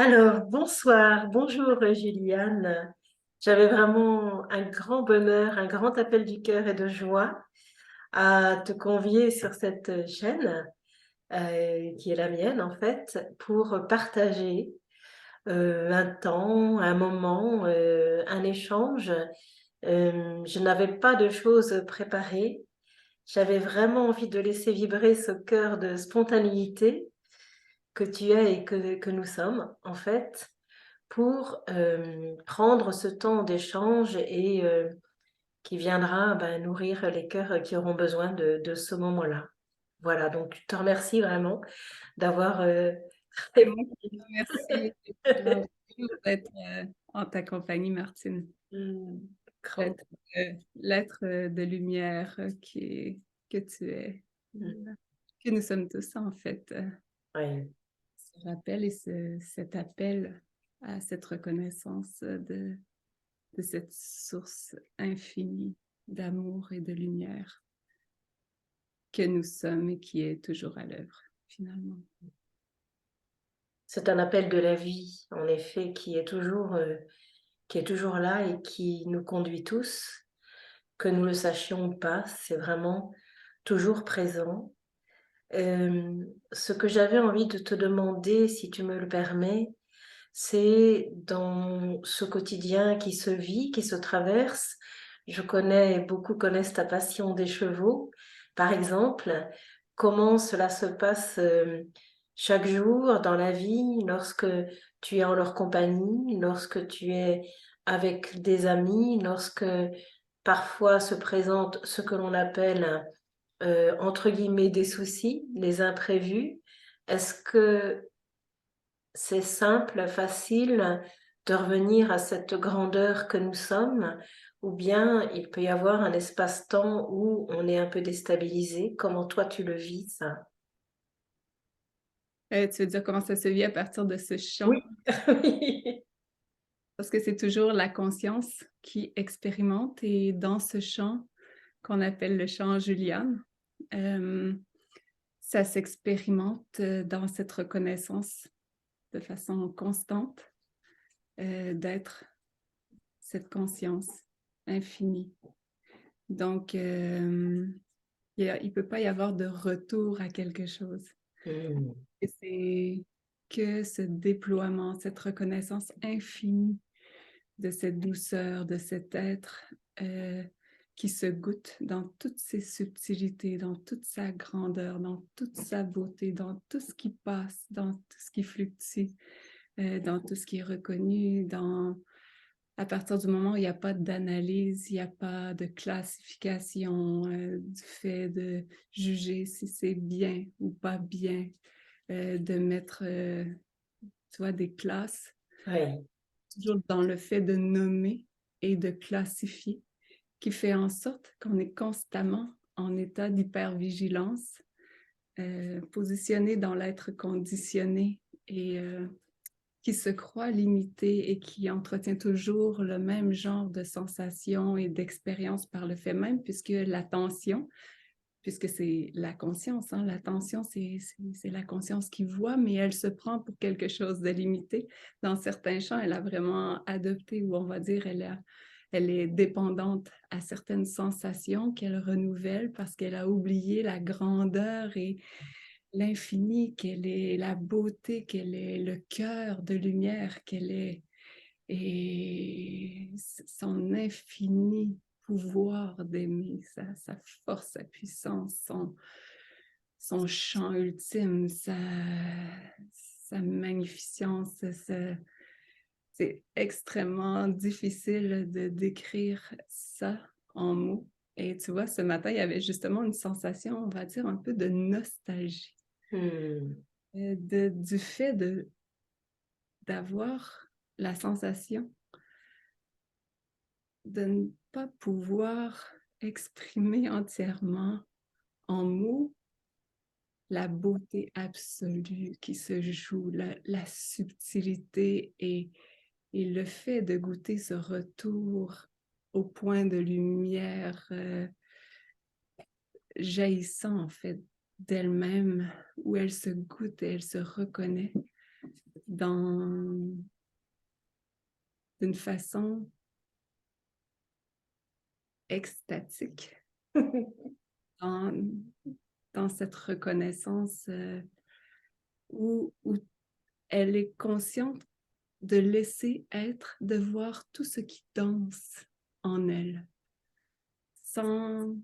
Alors, bonsoir, bonjour Juliane. J'avais vraiment un grand bonheur, un grand appel du cœur et de joie à te convier sur cette chaîne, qui est la mienne en fait, pour partager un temps, un moment, un échange. Je n'avais pas de choses préparées. J'avais vraiment envie de laisser vibrer ce cœur de spontanéité que tu es et que nous sommes en fait pour prendre ce temps d'échange et qui viendra nourrir les cœurs qui auront besoin de ce moment-là. Voilà, donc je te remercie vraiment d'avoir C'est moi qui te remercie. C'est un plaisir d'être en ta compagnie, Martine. Mm, grand. D'être l'être de lumière que tu es, Mm, que nous sommes tous, en fait. ouais. Ce rappel et cet appel à cette reconnaissance de cette source infinie d'amour et de lumière que nous sommes et qui est toujours à l'œuvre, finalement. C'est un appel de la vie, en effet, qui est toujours là et qui nous conduit tous, que nous le sachions ou pas, c'est vraiment toujours présent. Ce que j'avais envie de te demander, si tu me le permets, c'est dans ce quotidien qui se vit, qui se traverse. Je connais, beaucoup connaissent ta passion des chevaux, par exemple. Comment cela se passe chaque jour dans la vie, lorsque tu es en leur compagnie, lorsque tu es avec des amis, lorsque parfois se présente ce que l'on appelle entre guillemets des soucis, les imprévus. Est-ce que c'est simple, facile de revenir à cette grandeur que nous sommes, ou bien il peut y avoir un espace-temps où on est un peu déstabilisé? Comment toi tu le vis, ça? Tu veux dire comment ça se vit à partir de ce Oui. champ? Parce que c'est toujours la conscience qui expérimente et dans ce champ qu'on appelle le champ Juliane, euh, ça s'expérimente dans cette reconnaissance de façon constante d'être cette conscience infinie. Donc, il ne peut pas y avoir de retour à quelque chose. Hmm. Et c'est que ce déploiement, cette reconnaissance infinie de cette douceur, de cet être qui se goûte dans toutes ses subtilités, dans toute sa grandeur, dans toute sa beauté, dans tout ce qui passe, dans tout ce qui fluctue, dans tout ce qui est reconnu, à partir du moment où il n'y a pas d'analyse, il n'y a pas de classification du fait de juger si c'est bien ou pas bien, de mettre, tu vois, des classes, Oui. toujours dans le fait de nommer et de classifier, qui fait en sorte qu'on est constamment en état d'hypervigilance, positionné dans l'être conditionné et qui se croit limité et qui entretient toujours le même genre de sensations et d'expériences par le fait même, puisque l'attention, puisque c'est la conscience, hein, l'attention, c'est la conscience qui voit, mais elle se prend pour quelque chose de limité. Dans certains champs, elle a vraiment adopté, ou on va dire, elle est dépendante à certaines sensations qu'elle renouvelle parce qu'elle a oublié la grandeur et l'infini, qu'elle est la beauté, qu'elle est le cœur de lumière, qu'elle est et son infini pouvoir d'aimer, sa force, sa puissance, son chant ultime, sa magnificence. C'est extrêmement difficile de décrire ça en mots. Et tu vois, ce matin, il y avait justement une sensation, on va dire, un peu de nostalgie. Hmm. Du fait d'avoir la sensation de ne pas pouvoir exprimer entièrement en mots la beauté absolue qui se joue, la subtilité et le fait de goûter ce retour au point de lumière jaillissant en fait d'elle-même, où elle se goûte et elle se reconnaît. d'une façon extatique dans, dans cette reconnaissance où elle est consciente de laisser être, de voir tout ce qui danse en elle, sans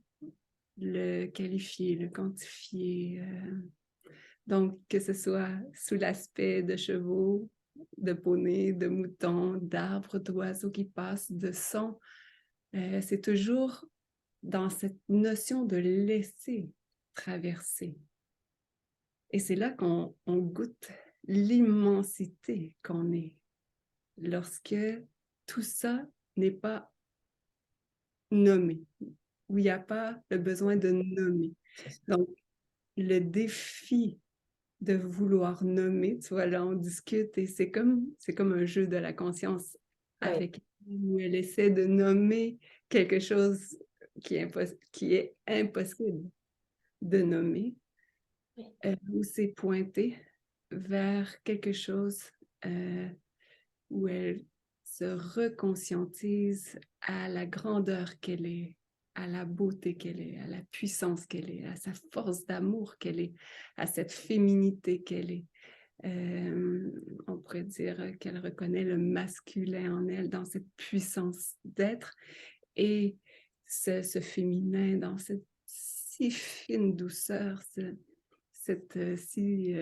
le qualifier, le quantifier. Donc, que ce soit sous l'aspect de chevaux, de poneys, de moutons, d'arbres, d'oiseaux qui passent, de sons, c'est toujours dans cette notion de laisser traverser. Et c'est là qu'on goûte l'immensité qu'on est, lorsque tout ça n'est pas nommé, où il n'y a pas le besoin de nommer. Donc, le défi de vouloir nommer, tu vois, là, on discute et c'est comme un jeu de la conscience avec elle, où elle essaie de nommer quelque chose qui est impossible de nommer, où c'est pointé vers quelque chose où elle se reconscientise à la grandeur qu'elle est, à la beauté qu'elle est, à la puissance qu'elle est, à sa force d'amour qu'elle est, à cette féminité qu'elle est. On pourrait dire qu'elle reconnaît le masculin en elle dans cette puissance d'être et ce féminin dans cette si fine douceur, cette si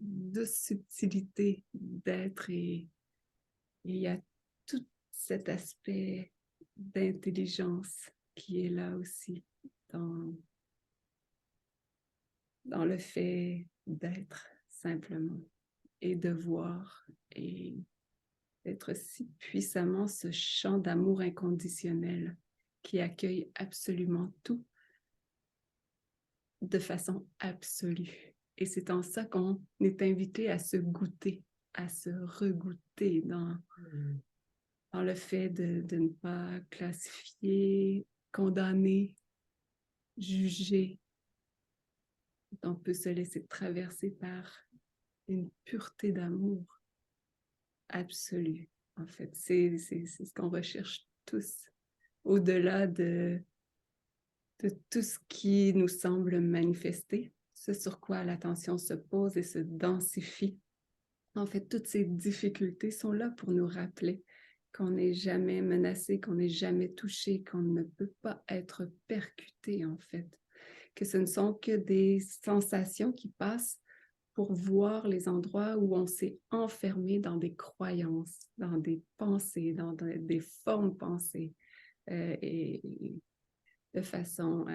douce subtilité d'être et il y a tout cet aspect d'intelligence qui est là aussi dans le fait d'être simplement et de voir et d'être si puissamment ce champ d'amour inconditionnel qui accueille absolument tout de façon absolue. Et c'est en ça qu'on est invité à se goûter, à se regoûter dans le fait de ne pas classifier, condamner, juger. On peut se laisser traverser par une pureté d'amour absolue. En fait, c'est ce qu'on recherche tous, au-delà de tout ce qui nous semble manifester, ce sur quoi l'attention se pose et se densifie. En fait, toutes ces difficultés sont là pour nous rappeler qu'on n'est jamais menacé, qu'on n'est jamais touché, qu'on ne peut pas être percuté, en fait. Que ce ne sont que des sensations qui passent pour voir les endroits où on s'est enfermé dans des croyances, dans des pensées, dans des formes pensées, et de façon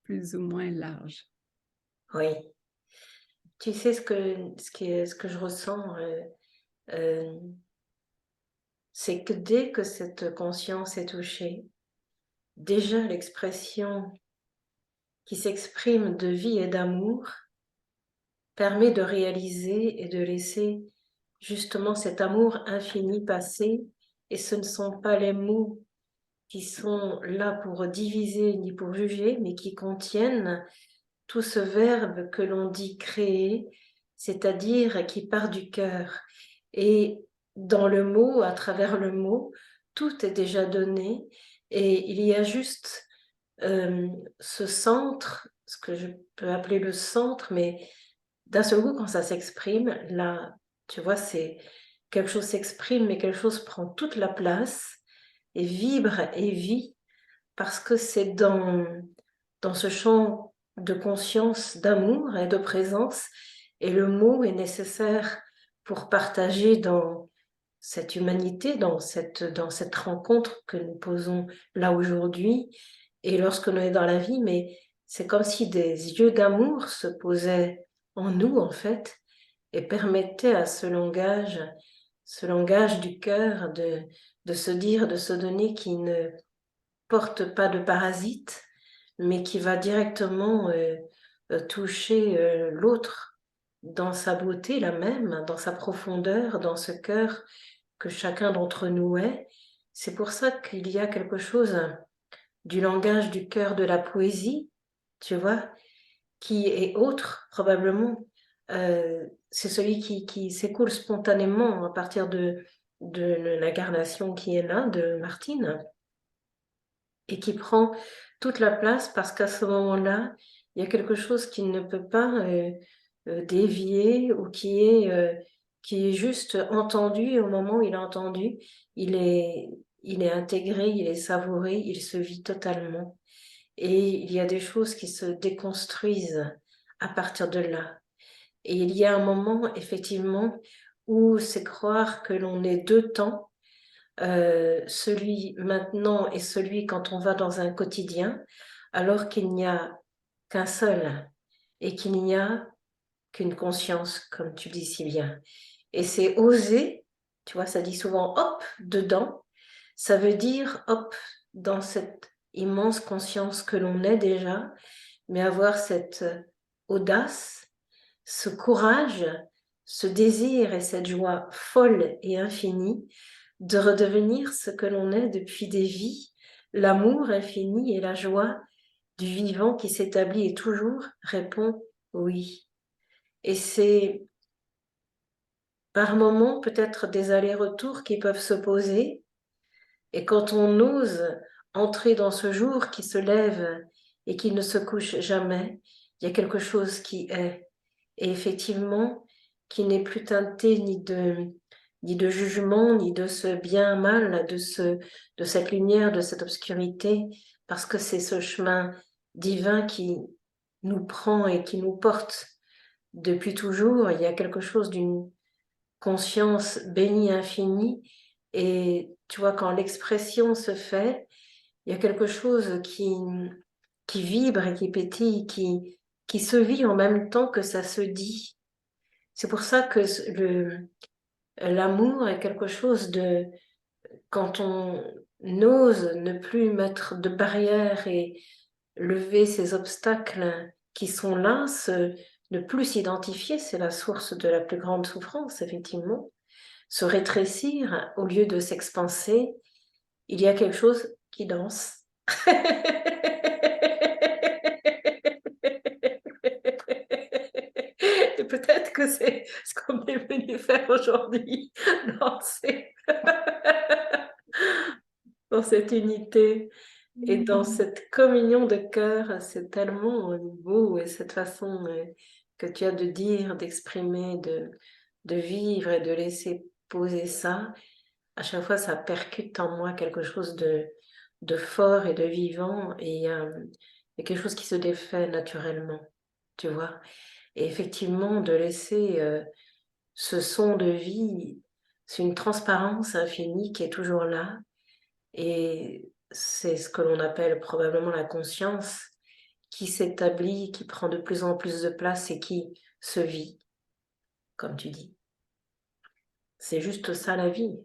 plus ou moins large. Oui. Tu sais ce que je ressens, c'est que dès que cette conscience est touchée, déjà l'expression qui s'exprime de vie et d'amour permet de réaliser et de laisser justement cet amour infini passer. Et ce ne sont pas les mots qui sont là pour diviser ni pour juger, mais qui contiennent tout ce verbe que l'on dit créer, c'est-à-dire qui part du cœur. Et dans le mot, à travers le mot, tout est déjà donné et il y a juste ce centre, ce que je peux appeler le centre, mais d'un seul coup, quand ça s'exprime, là, tu vois, c'est quelque chose s'exprime, mais quelque chose prend toute la place et vibre et vit parce que c'est dans ce champ de conscience, d'amour et de présence, et le mot est nécessaire pour partager dans cette humanité, dans cette rencontre que nous posons là aujourd'hui, et lorsque l'on est dans la vie, mais c'est comme si des yeux d'amour se posaient en nous, en fait, et permettaient à ce langage du cœur, de se dire, de se donner qui ne porte pas de parasite, mais qui va directement toucher l'autre dans sa beauté, la même, dans sa profondeur, dans ce cœur que chacun d'entre nous est. C'est pour ça qu'il y a quelque chose du langage du cœur de la poésie, tu vois, qui est autre probablement c'est celui qui s'écoule spontanément à partir de l'incarnation qui est là, de Martine, et qui prend toute la place parce qu'à ce moment-là, il y a quelque chose qui ne peut pas dévier ou qui est juste entendu, et au moment où il est entendu, il est, il est intégré, il est savouré, il se vit totalement. Et il y a des choses qui se déconstruisent à partir de là. Et il y a un moment, effectivement, où c'est croire que l'on est deux temps, celui maintenant et celui quand on va dans un quotidien, alors qu'il n'y a qu'un seul et qu'il n'y a qu'une conscience, comme tu dis si bien. Et c'est oser, tu vois, ça dit souvent hop, dedans, ça veut dire hop, dans cette immense conscience que l'on est déjà, mais avoir cette audace, ce courage, ce désir et cette joie folle et infinie de redevenir ce que l'on est depuis des vies, l'amour infini et la joie du vivant qui s'établit et toujours répond oui. Et c'est par moments peut-être des allers-retours qui peuvent se poser, et quand on ose entrer dans ce jour qui se lève et qui ne se couche jamais, il y a quelque chose qui est. Et effectivement, qui n'est plus teinté ni de jugement, ni de ce bien-mal, de cette lumière, de cette obscurité, parce que c'est ce chemin divin qui nous prend et qui nous porte depuis toujours. Il y a quelque chose d'une conscience bénie infinie. Et tu vois, quand l'expression se fait, il y a quelque chose qui vibre et qui pétille, qui se vit en même temps que ça se dit. C'est pour ça que l'amour est quelque chose de... Quand on ose ne plus mettre de barrières et lever ces obstacles qui sont là, ne plus s'identifier, c'est la source de la plus grande souffrance, effectivement. Se rétrécir au lieu de s'expanser, il y a quelque chose qui danse. Et peut-être que c'est ce qu'on est venu faire aujourd'hui, danser dans cette unité et dans cette communion de cœur. C'est tellement beau, et cette façon que tu as de dire, d'exprimer, de vivre et de laisser poser ça. À chaque fois, ça percute en moi quelque chose de fort et de vivant, et il y a quelque chose qui se défait naturellement, tu vois. Et effectivement, de laisser ce son de vie, c'est une transparence infinie qui est toujours là, et c'est ce que l'on appelle probablement la conscience qui s'établit, qui prend de plus en plus de place et qui se vit, comme tu dis. C'est juste ça la vie.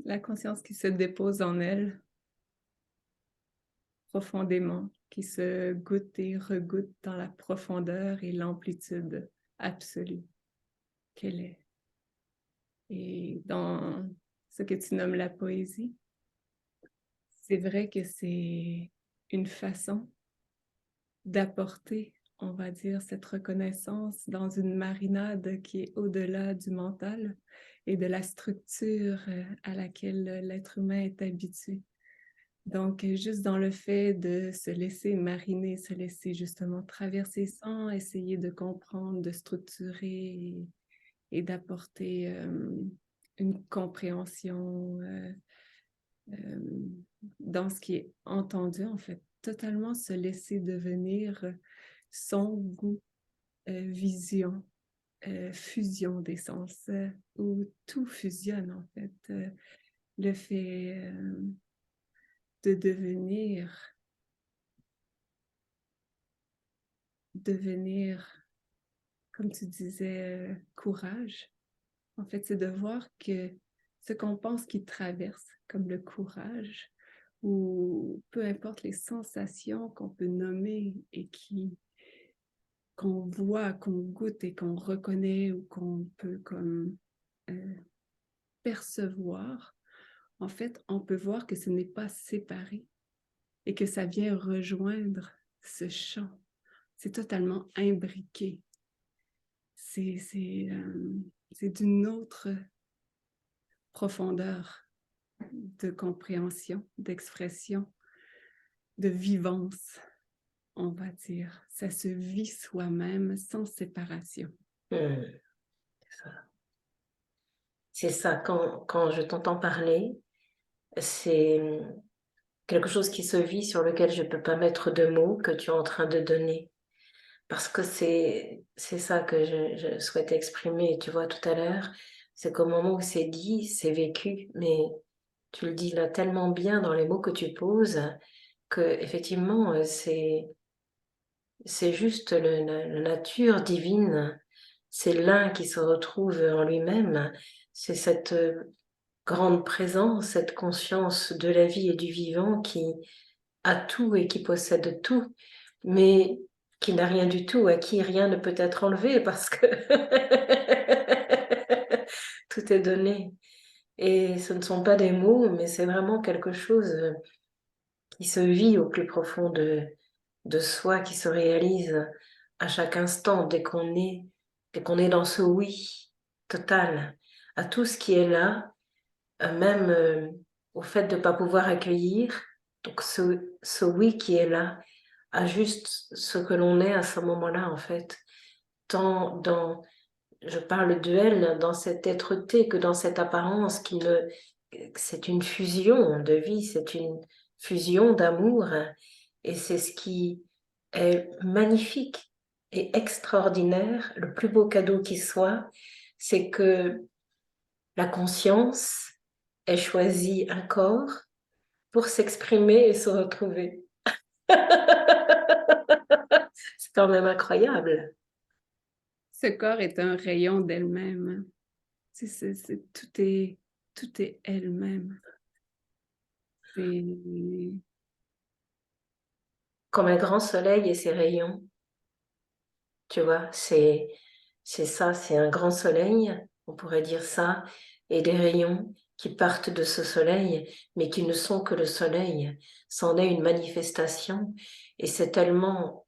La conscience qui se dépose en elle profondément, qui se goûte et regoute dans la profondeur et l'amplitude absolue qu'elle est. Et dans ce que tu nommes la poésie, c'est vrai que c'est une façon d'apporter, on va dire, cette reconnaissance dans une marinade qui est au-delà du mental et de la structure à laquelle l'être humain est habitué. Donc, juste dans le fait de se laisser mariner, se laisser justement traverser sans essayer de comprendre, de structurer et d'apporter une compréhension dans ce qui est entendu, en fait, totalement se laisser devenir son goût, vision, fusion des sens, où tout fusionne, en fait. Le fait de devenir, comme tu disais, courage. En fait, c'est de voir que ce qu'on pense qui traverse, comme le courage, ou peu importe les sensations qu'on peut nommer et qu'on voit, qu'on goûte et qu'on reconnaît ou qu'on peut comme percevoir, en fait, on peut voir que ce n'est pas séparé et que ça vient rejoindre ce champ. C'est totalement imbriqué. c'est d'une autre profondeur de compréhension, d'expression, de vivance, on va dire. Ça se vit soi-même sans séparation. C'est ça. C'est ça, quand je t'entends parler, c'est quelque chose qui se vit sur lequel je ne peux pas mettre de mots que tu es en train de donner. Parce que c'est ça que je souhaitais exprimer, tu vois, tout à l'heure. C'est qu'au moment où c'est dit, c'est vécu, mais tu le dis là tellement bien dans les mots que tu poses que effectivement c'est juste la nature divine, c'est l'un qui se retrouve en lui-même, c'est cette grande présence, cette conscience de la vie et du vivant qui a tout et qui possède tout, mais qui n'a rien du tout, à qui rien ne peut être enlevé parce que tout est donné. Et ce ne sont pas des mots, mais c'est vraiment quelque chose qui se vit au plus profond de soi, qui se réalise à chaque instant, dès qu'on est dans ce oui total, à tout ce qui est là, même au fait de ne pas pouvoir accueillir, donc ce oui qui est là, à juste ce que l'on est à ce moment-là, en fait, tant dans, je parle d'elle, dans cette être-té que dans cette apparence qui ne, c'est une fusion de vie, c'est une fusion d'amour, et c'est ce qui est magnifique et extraordinaire, le plus beau cadeau qui soit, c'est que la conscience ait choisi un corps pour s'exprimer et se retrouver. C'est quand même incroyable. Ce corps est un rayon d'elle-même. Tout est elle-même. C'est Comme un grand soleil et ses rayons, tu vois, c'est ça, c'est un grand soleil, on pourrait dire ça, et des rayons qui partent de ce soleil, mais qui ne sont que le soleil. C'en est une manifestation, et c'est tellement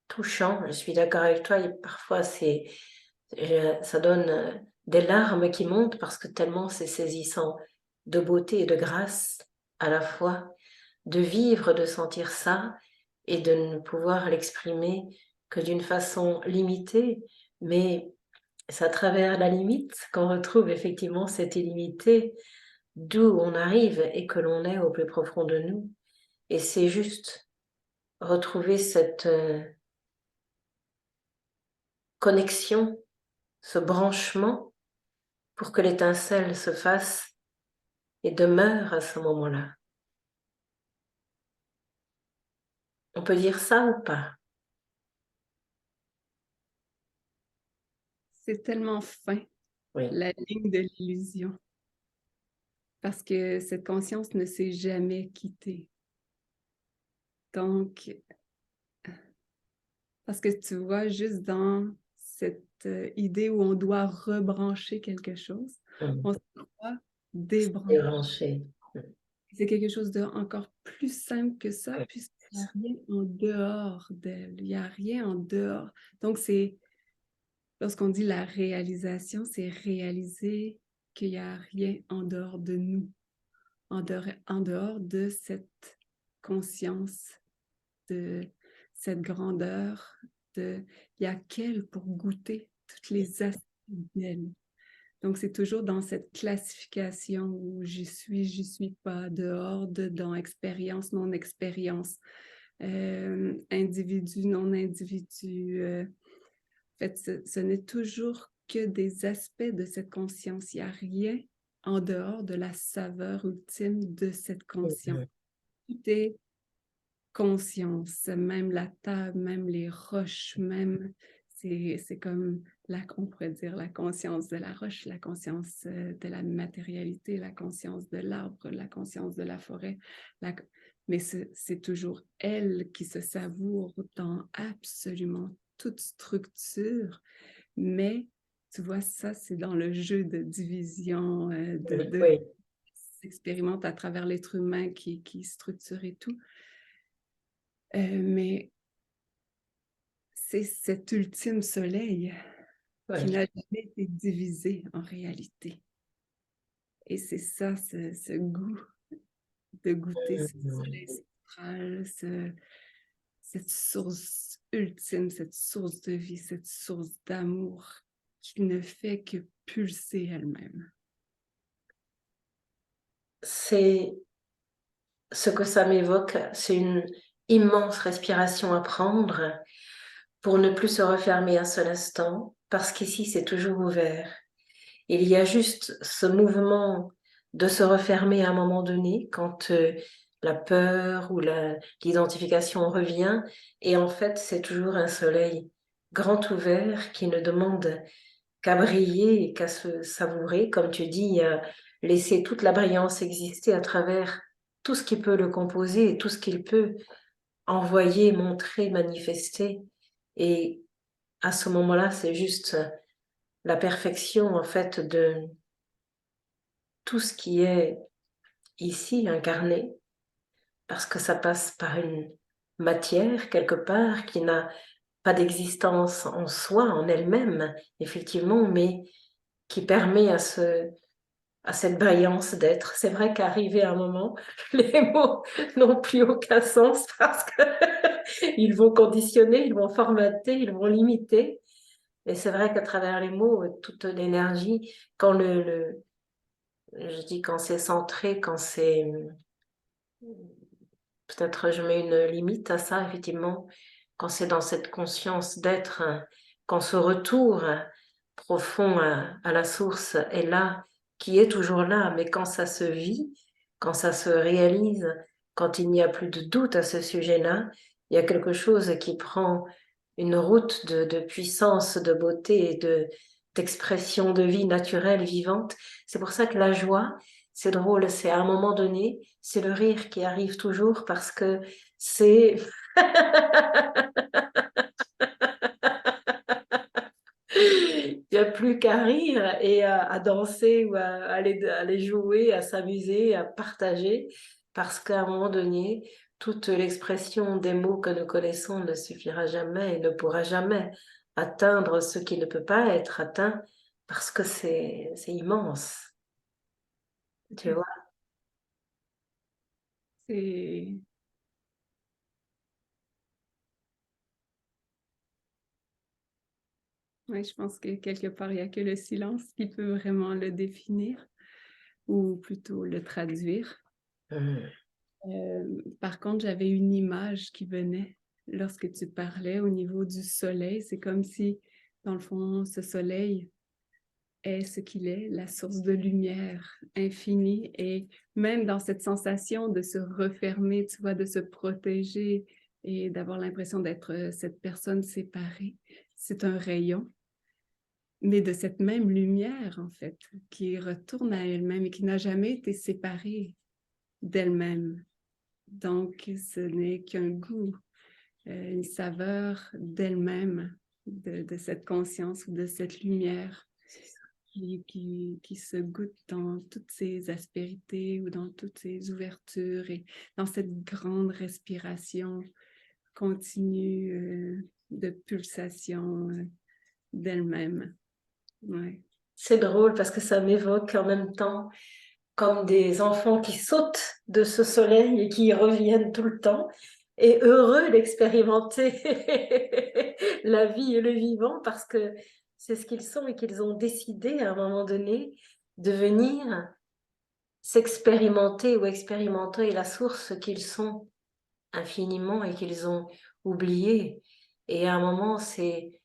touchant, je suis d'accord avec toi, et parfois ça donne des larmes qui montent parce que tellement c'est saisissant de beauté et de grâce à la fois, de vivre, de sentir ça et de ne pouvoir l'exprimer que d'une façon limitée, mais c'est à travers la limite qu'on retrouve effectivement cette illimité d'où on arrive et que l'on est au plus profond de nous. Et c'est juste retrouver cette connexion, ce branchement pour que l'étincelle se fasse et demeure à ce moment-là. On peut dire ça ou pas? c'est tellement fin, Oui. la ligne de l'illusion, parce que cette conscience ne s'est jamais quittée. Donc, parce que tu vois, juste dans cette idée où on doit rebrancher quelque chose, on se croit débranché. Débranché. C'est quelque chose d'encore plus simple que ça, puisqu'il n'y a rien en dehors d'elle. Il n'y a rien en dehors. Donc, lorsqu'on dit la réalisation, c'est réaliser qu'il n'y a rien en dehors de nous, en dehors de cette conscience, de cette grandeur, il n'y a qu'elle pour goûter toutes les aspects d'elle. Donc, c'est toujours dans cette classification où j'y suis pas, dehors, dedans, expérience, non-expérience, individu, non-individu. En fait, ce n'est toujours que des aspects de cette conscience. Il n'y a rien en dehors de la saveur ultime de cette conscience. Tout est conscience, même la table, même les roches, même c'est comme on pourrait dire la conscience de la roche, la conscience de la matérialité, la conscience de l'arbre, la conscience de la forêt, mais c'est toujours elle qui se savoure dans absolument toute structure, mais tu vois, ça, c'est dans le jeu de division, Oui. s'expérimente à travers l'être humain qui structure et tout. Mais c'est cet ultime soleil qui n'a jamais été divisé en réalité. Et c'est ça, ce goût de goûter ce soleil central, cette source ultime, cette source de vie, cette source d'amour qui ne fait que pulser elle-même. C'est ce que ça m'évoque, c'est une immense respiration à prendre pour ne plus se refermer un seul instant, parce qu'ici c'est toujours ouvert. Il y a juste ce mouvement de se refermer à un moment donné quand la peur ou l'identification revient, et en fait c'est toujours un soleil grand ouvert qui ne demande qu'à briller et qu'à se savourer, comme tu dis, laisser toute la brillance exister à travers tout ce qui peut le composer et tout ce qu'il peut envoyer, montrer, manifester. Et à ce moment-là, c'est juste la perfection, en fait, de tout ce qui est ici incarné, parce que ça passe par une matière, quelque part, qui n'a pas d'existence en soi, en elle-même, effectivement, mais qui permet à cette brillance d'être. C'est vrai qu'arrivé à un moment, les mots n'ont plus aucun sens parce qu'ils vont conditionner, ils vont formater, ils vont limiter. Et c'est vrai qu'à travers les mots, toute l'énergie, quand je dis quand c'est centré, quand c'est, peut-être je mets une limite à ça, effectivement, quand c'est dans cette conscience d'être, quand ce retour profond à la source est là, qui est toujours là, mais quand ça se vit, quand ça se réalise, quand il n'y a plus de doute à ce sujet-là, il y a quelque chose qui prend une route de puissance, de beauté et d'expression de vie naturelle, vivante. C'est pour ça que la joie, c'est drôle, c'est à un moment donné, c'est le rire qui arrive toujours parce que c'est... Il n'y a plus qu'à rire et à danser ou à aller jouer, à s'amuser, à partager, parce qu'à un moment donné, toute l'expression des mots que nous connaissons ne suffira jamais et ne pourra jamais atteindre ce qui ne peut pas être atteint, parce que c'est immense, tu vois. C'est Oui, je pense que quelque part, il n'y a que le silence qui peut vraiment le définir ou plutôt le traduire. Mmh. Par contre, j'avais une image qui venait lorsque tu parlais au niveau du soleil. C'est comme si, dans le fond, ce soleil est ce qu'il est, la source de lumière infinie. Et même dans cette sensation de se refermer, tu vois, de se protéger et d'avoir l'impression d'être cette personne séparée, c'est un rayon, mais de cette même lumière, en fait, qui retourne à elle-même et qui n'a jamais été séparée d'elle-même. Donc, ce n'est qu'un goût, une saveur d'elle-même, de cette conscience ou de cette lumière qui se goûte dans toutes ses aspérités ou dans toutes ses ouvertures et dans cette grande respiration continue de pulsation d'elle-même. Ouais. C'est drôle parce que ça m'évoque en même temps comme des enfants qui sautent de ce soleil et qui y reviennent tout le temps, et heureux d'expérimenter la vie et le vivant parce que c'est ce qu'ils sont et qu'ils ont décidé à un moment donné de venir s'expérimenter ou expérimenter la source qu'ils sont infiniment et qu'ils ont oublié. Et à un moment, c'est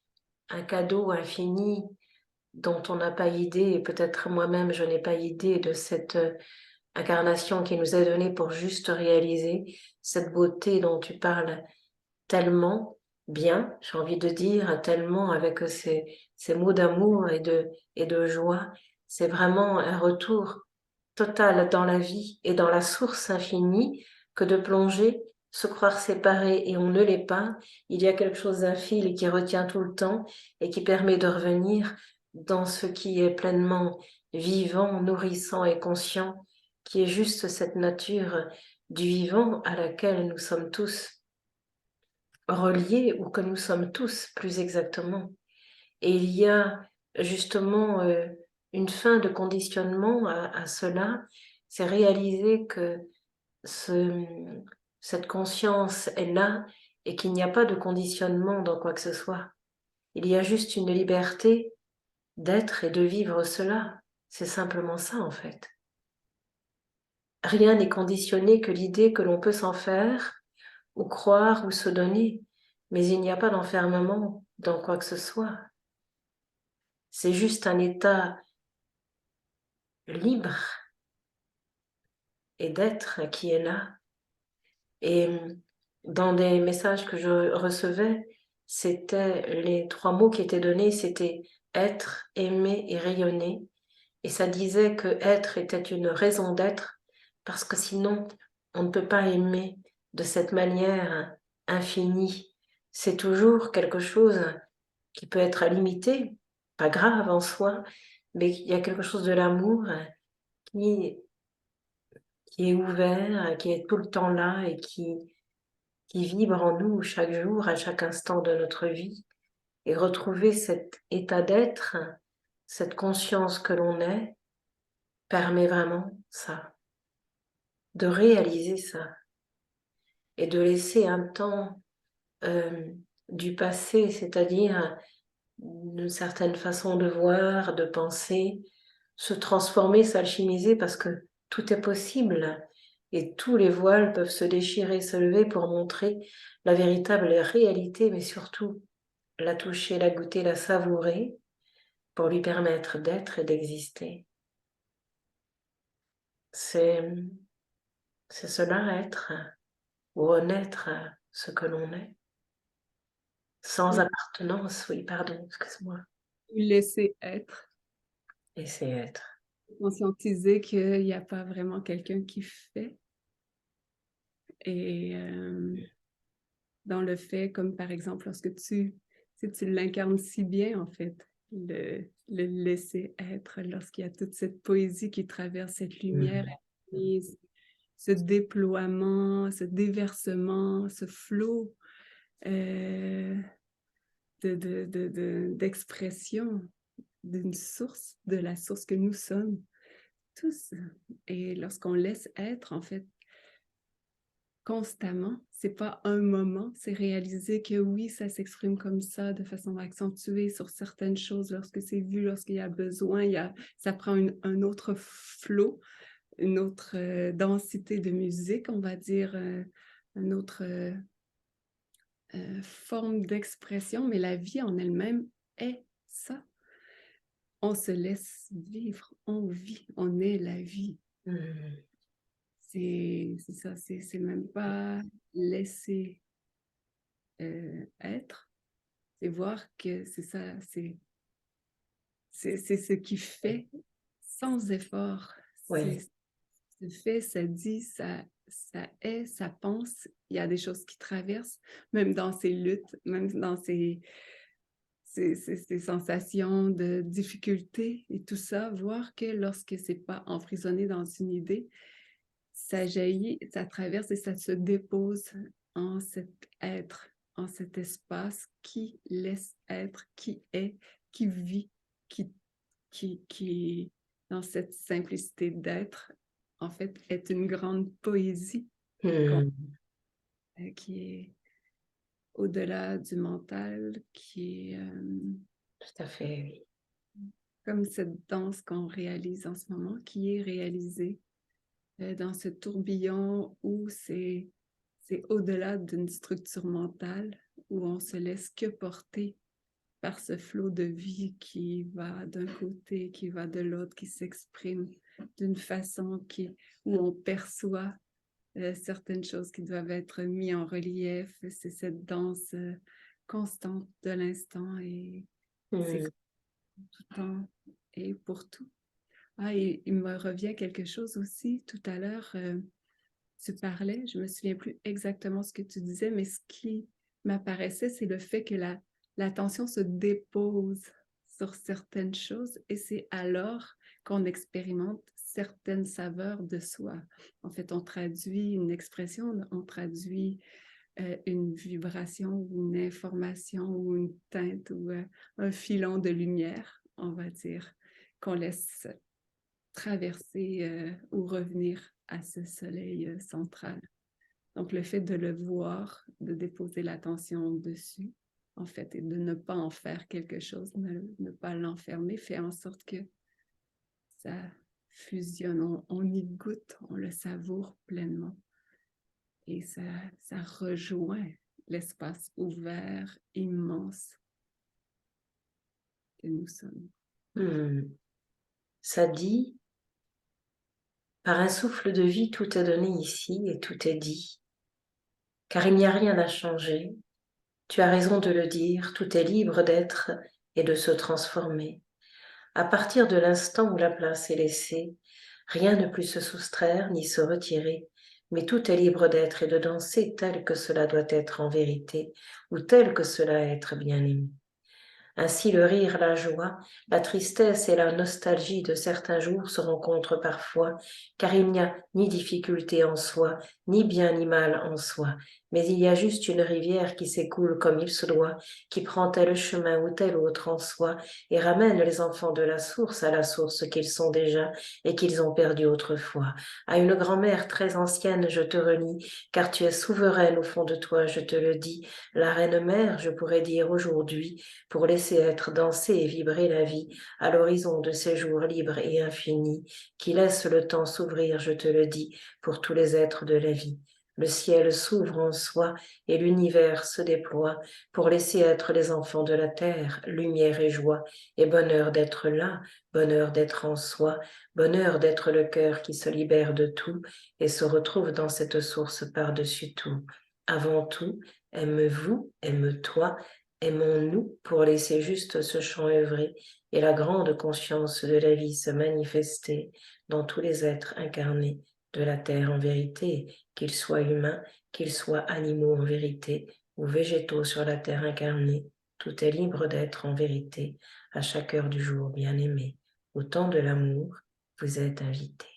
un cadeau infini dont on n'a pas idée, et peut-être moi-même je n'ai pas idée de cette incarnation qui nous est donnée pour juste réaliser cette beauté dont tu parles tellement bien, j'ai envie de dire, tellement avec ces mots d'amour et de joie. C'est vraiment un retour total dans la vie et dans la source infinie que de plonger, se croire séparé et on ne l'est pas. Il y a quelque chose d'un fil qui retient tout le temps et qui permet de revenir dans ce qui est pleinement vivant, nourrissant et conscient, qui est juste cette nature du vivant à laquelle nous sommes tous reliés ou que nous sommes tous plus exactement. Et il y a justement une fin de conditionnement à cela, c'est réaliser que cette conscience est là et qu'il n'y a pas de conditionnement dans quoi que ce soit. Il y a juste une liberté d'être et de vivre cela. C'est simplement ça en fait. Rien n'est conditionné que l'idée que l'on peut s'en faire ou croire ou se donner, mais il n'y a pas d'enfermement dans quoi que ce soit. C'est juste un état libre et d'être qui est là. Et dans des messages que je recevais, c'était les 3 mots qui étaient donnés, c'était être, aimer et rayonner. Et ça disait que être était une raison d'être, parce que sinon, on ne peut pas aimer de cette manière infinie. C'est toujours quelque chose qui peut être limité, pas grave en soi, mais il y a quelque chose de l'amour qui, qui est ouvert, qui est tout le temps là et qui vibre en nous chaque jour, à chaque instant de notre vie. Et retrouver cet état d'être, cette conscience que l'on est, permet vraiment ça, de réaliser ça et de laisser un temps du passé, c'est-à-dire une certaine façon de voir, de penser, se transformer, s'alchimiser parce que tout est possible et tous les voiles peuvent se déchirer, se lever pour montrer la véritable réalité, mais surtout la toucher, la goûter, la savourer pour lui permettre d'être et d'exister. C'est cela être ou renaître ce que l'on est. Sans Oui. appartenance, oui, pardon, excuse-moi. Laisser être, Et c'est être. conscientiser qu'il n'y a pas vraiment quelqu'un qui fait. Et dans le fait, comme par exemple, lorsque si tu l'incarnes si bien, en fait, le laisser être, lorsqu'il y a toute cette poésie qui traverse cette lumière, et ce déploiement, ce déversement, ce flot d'expression d'une source, de la source que nous sommes tous. Et lorsqu'on laisse être, en fait, constamment, c'est pas un moment, c'est réaliser que oui, ça s'exprime comme ça, de façon accentuée sur certaines choses, lorsque c'est vu, lorsqu'il y a besoin, ça prend un autre flot, une autre densité de musique, on va dire, une autre forme d'expression, mais la vie en elle-même est ça. On se laisse vivre, on vit, on est la vie. C'est ça, c'est même pas laisser être, c'est voir que c'est ça, c'est ce qui fait sans effort. Oui. Ça fait, ça dit, ça est, ça pense. Il y a des choses qui traversent, même dans ces luttes, même dans ces sensations de difficulté et tout ça, voir que lorsque c'est pas emprisonné dans une idée, ça jaillit, ça traverse et ça se dépose en cet être, en cet espace qui laisse être, qui est, qui vit, qui dans cette simplicité d'être, en fait, est une grande poésie qui est au-delà du mental, qui est Tout à fait, oui. comme cette danse qu'on réalise en ce moment, qui est réalisée dans ce tourbillon où c'est au-delà d'une structure mentale, où on se laisse que porter par ce flot de vie qui va d'un côté, qui va de l'autre, qui s'exprime d'une façon où on perçoit certaines choses qui doivent être mises en relief. C'est cette danse constante de l'instant et c'est tout le temps et pour tout. Ah, et il me revient quelque chose aussi tout à l'heure. Tu parlais, je me souviens plus exactement ce que tu disais, mais ce qui m'apparaissait, c'est le fait que l'attention se dépose sur certaines choses et c'est alors qu'on expérimente certaines saveurs de soi. En fait, on traduit une expression, on traduit une vibration ou une information ou une teinte ou un filon de lumière on va dire, qu'on laisse traverser ou revenir à ce soleil central. Donc, le fait de le voir, de déposer l'attention dessus, en fait, et de ne pas en faire quelque chose, ne pas l'enfermer, fait en sorte que ça fusionne, on y goûte, on le savoure pleinement. Et ça rejoint l'espace ouvert, immense que nous sommes. Ça dit, par un souffle de vie, tout est donné ici et tout est dit. Car il n'y a rien à changer. Tu as raison de le dire, tout est libre d'être et de se transformer. À partir de l'instant où la place est laissée, rien ne peut se soustraire ni se retirer, mais tout est libre d'être et de danser tel que cela doit être en vérité, ou tel que cela être bien-aimé. Ainsi le rire, la joie, la tristesse et la nostalgie de certains jours se rencontrent parfois, car il n'y a ni difficulté en soi, ni bien ni mal en soi, mais il y a juste une rivière qui s'écoule comme il se doit, qui prend tel chemin ou tel autre en soi, et ramène les enfants de la source à la source qu'ils sont déjà et qu'ils ont perdue autrefois. À une grand-mère très ancienne, je te relie, car tu es souveraine au fond de toi, je te le dis, la reine-mère, je pourrais dire aujourd'hui, pour laisser être danser et vibrer la vie à l'horizon de ces jours libres et infinis, qui laissent le temps s'ouvrir, je te le dis, pour tous les êtres de la vie. Le ciel s'ouvre en soi et l'univers se déploie pour laisser être les enfants de la terre, lumière et joie, et bonheur d'être là, bonheur d'être en soi, bonheur d'être le cœur qui se libère de tout et se retrouve dans cette source par-dessus tout. Avant tout, aime-vous, aime-toi, aimons-nous pour laisser juste ce chant œuvrer et la grande conscience de la vie se manifester dans tous les êtres incarnés de la terre en vérité, qu'ils soient humains, qu'ils soient animaux en vérité ou végétaux sur la terre incarnée. Tout est libre d'être en vérité à chaque heure du jour, bien-aimé. Au temps de l'amour, vous êtes invités.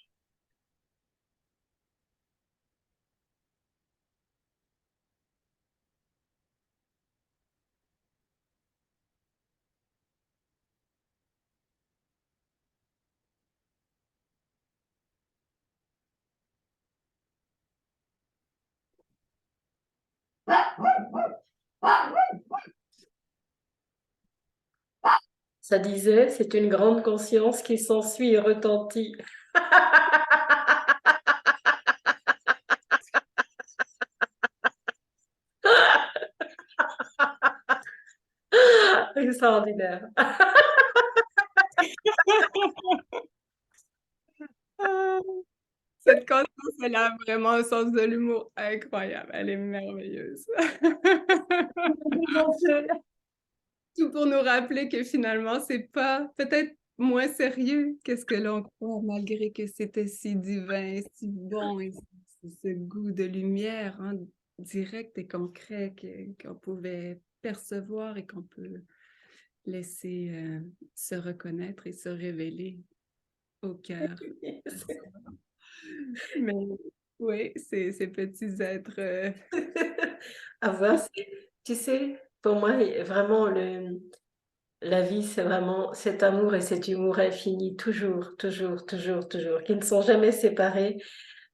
Ça disait, c'est une grande conscience qui s'ensuit et retentit. Extraordinaire. Cette conscience, elle a vraiment un sens de l'humour incroyable. Elle est merveilleuse. Tout pour nous rappeler que finalement, c'est pas peut-être moins sérieux que ce que l'on croit, malgré que c'était si divin, si bon, et ce goût de lumière hein, direct et concret qu'on pouvait percevoir et qu'on peut laisser se reconnaître et se révéler au cœur. Mais oui, ces petits êtres. À voir, tu sais, pour moi, vraiment, la vie, c'est vraiment cet amour et cet humour infini, toujours, toujours, toujours, toujours, qui ne sont jamais séparés,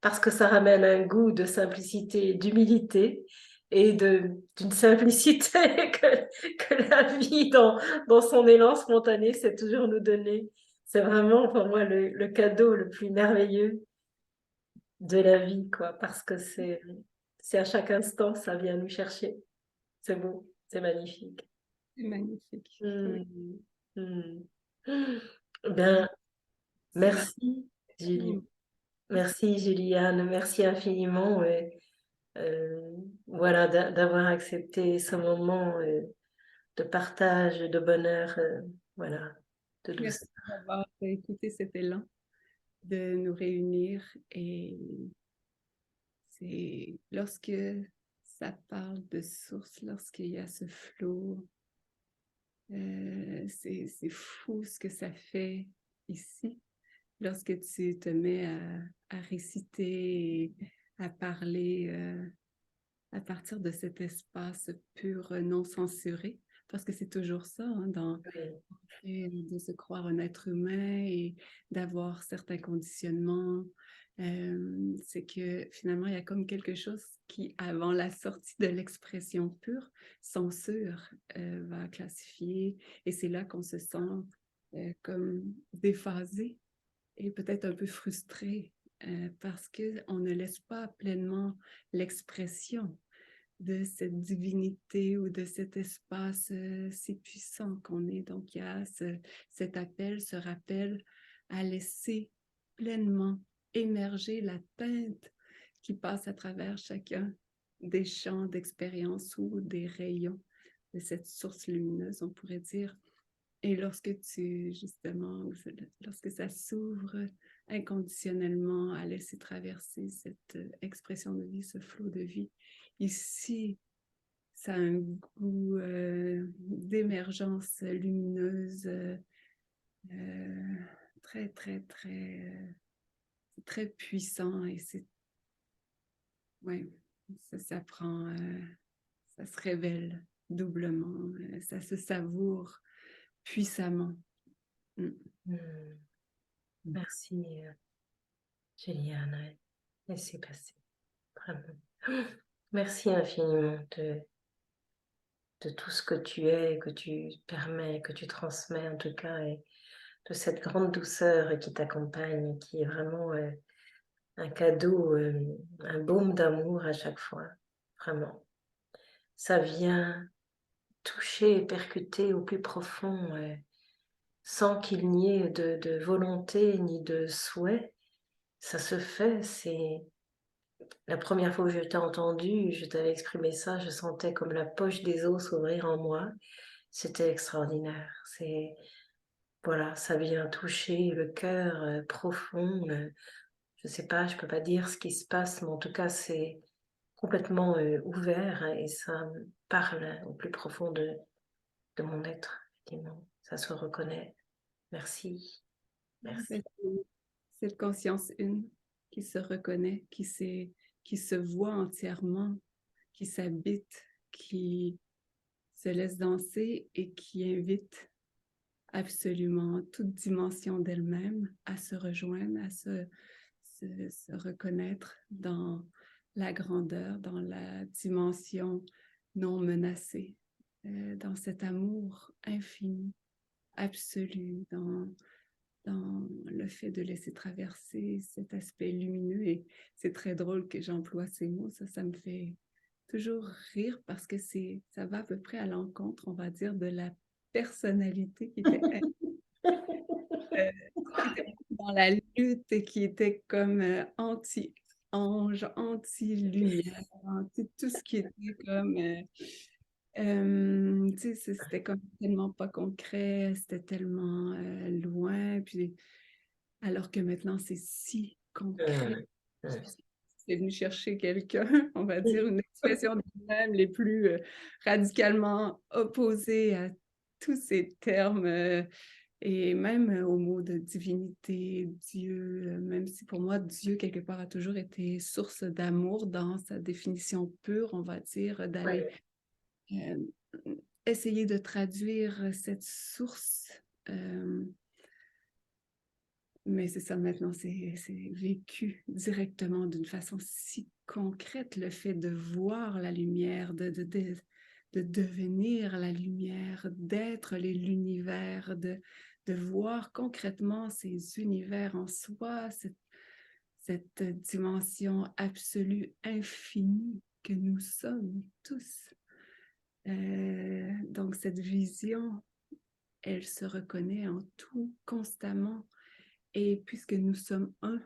parce que ça ramène un goût de simplicité, d'humilité et d'une simplicité que la vie, dans son élan spontané, sait toujours nous donner. C'est vraiment pour moi le cadeau le plus merveilleux de la vie, quoi, parce que c'est à chaque instant, ça vient nous chercher. C'est beau, c'est magnifique. C'est magnifique. Oui. Hmm. Ben, merci, Julie. Merci. Merci, Juliane. Merci infiniment. Voilà, d'avoir accepté ce moment de partage, de bonheur, voilà, de Merci douceur. d'avoir écouté cet élan de nous réunir et c'est lorsque ça parle de source, lorsqu'il y a ce flot, c'est fou ce que ça fait ici. Lorsque tu te mets à réciter et à parler à partir de cet espace pur, non censuré, parce que c'est toujours ça, hein, dans Oui. de se croire un être humain et d'avoir certains conditionnements. C'est que finalement, il y a comme quelque chose qui, avant la sortie de l'expression pure, censure, va classifier. Et c'est là qu'on se sent comme déphasé et peut-être un peu frustré parce qu'on ne laisse pas pleinement l'expression de cette divinité ou de cet espace si puissant qu'on est. Donc, il y a cet appel, ce rappel à laisser pleinement émerger la teinte qui passe à travers chacun des champs d'expérience ou des rayons de cette source lumineuse, on pourrait dire. Et lorsque ça s'ouvre inconditionnellement à laisser traverser cette expression de vie, ce flot de vie, ici, ça a un goût d'émergence lumineuse très, très, très, très puissant. Et ouais, ça prend, ça se révèle doublement, ça se savoure puissamment. Mm. Merci, Juliane. Laissez passer, vraiment. Merci infiniment de tout ce que tu es, que tu permets, que tu transmets en tout cas, et de cette grande douceur qui t'accompagne, qui est vraiment un cadeau, un baume d'amour à chaque fois, vraiment. Ça vient toucher et percuter au plus profond, sans qu'il n'y ait de volonté ni de souhait. Ça se fait, c'est la première fois que je t'ai entendu, je t'avais exprimé ça, je sentais comme la poche des os s'ouvrir en moi. C'était extraordinaire. C'est, voilà, ça vient toucher le cœur profond. Je sais pas, je peux pas dire ce qui se passe, mais en tout cas, c'est complètement ouvert, et ça me parle au plus profond de mon être, effectivement. Ça se reconnaît. Merci. Merci. Cette conscience une qui se reconnaît, qui se voit entièrement, qui s'habite, qui se laisse danser et qui invite absolument toute dimension d'elle-même à se rejoindre, à se reconnaître dans la grandeur, dans la dimension non menacée, dans cet amour infini, absolu, dans le fait de laisser traverser cet aspect lumineux. Et c'est très drôle que j'emploie ces mots, ça me fait toujours rire parce que ça va à peu près à l'encontre, on va dire, de la personnalité qui était dans la lutte et qui était comme anti-ange, anti-lumière, anti tout ce qui était comme... tu sais, c'était comme tellement pas concret, c'était tellement loin, puis alors que maintenant c'est si concret. C'est venu chercher quelqu'un, on va dire, une expression de même les plus radicalement opposée à tous ces termes et même au mot de divinité, Dieu, même si pour moi, Dieu, quelque part, a toujours été source d'amour dans sa définition pure, on va dire, d'aller euh, essayer de traduire cette source. Mais c'est ça, maintenant, c'est vécu directement d'une façon si concrète, le fait de voir la lumière, de devenir la lumière, d'être l'univers, de voir concrètement ces univers en soi, cette dimension absolue, infinie que nous sommes tous. Donc cette vision, elle se reconnaît en tout constamment. Et puisque nous sommes un,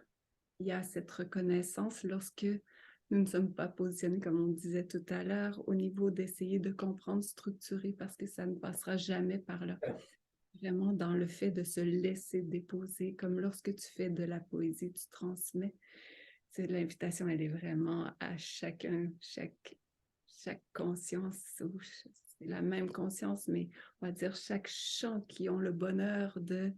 il y a cette reconnaissance lorsque nous ne sommes pas positionnés, comme on disait tout à l'heure, au niveau d'essayer de comprendre, structurer, parce que ça ne passera jamais par là. Vraiment dans le fait de se laisser déposer, comme lorsque tu fais de la poésie, tu transmets. C'est l'invitation, elle est vraiment à chacun, chaque conscience, c'est la même conscience, mais on va dire chaque champ qui ont le bonheur de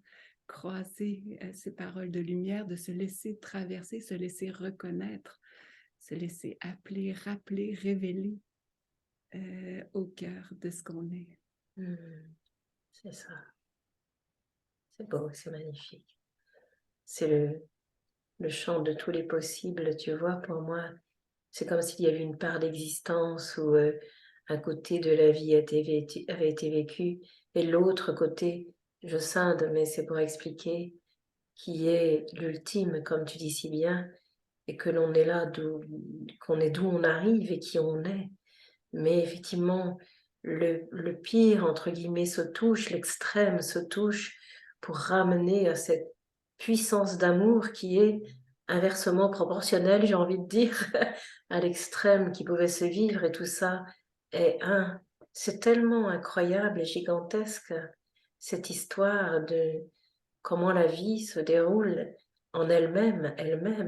croiser ces paroles de lumière, de se laisser traverser, se laisser reconnaître, se laisser appeler, rappeler, révéler au cœur de ce qu'on est. C'est ça. C'est beau, c'est magnifique. C'est le champ de tous les possibles, tu vois, pour moi. C'est comme s'il y avait une part d'existence où un côté de la vie avait été vécu et l'autre côté, je scinde, mais c'est pour expliquer, qui est l'ultime, comme tu dis si bien, et que l'on est là, qu'on est d'où on arrive et qui on est. Mais effectivement, le pire, entre guillemets, se touche, l'extrême se touche pour ramener à cette puissance d'amour qui est inversement proportionnelle, j'ai envie de dire, à l'extrême qui pouvait se vivre et tout ça est un. C'est tellement incroyable et gigantesque, cette histoire de comment la vie se déroule en elle-même,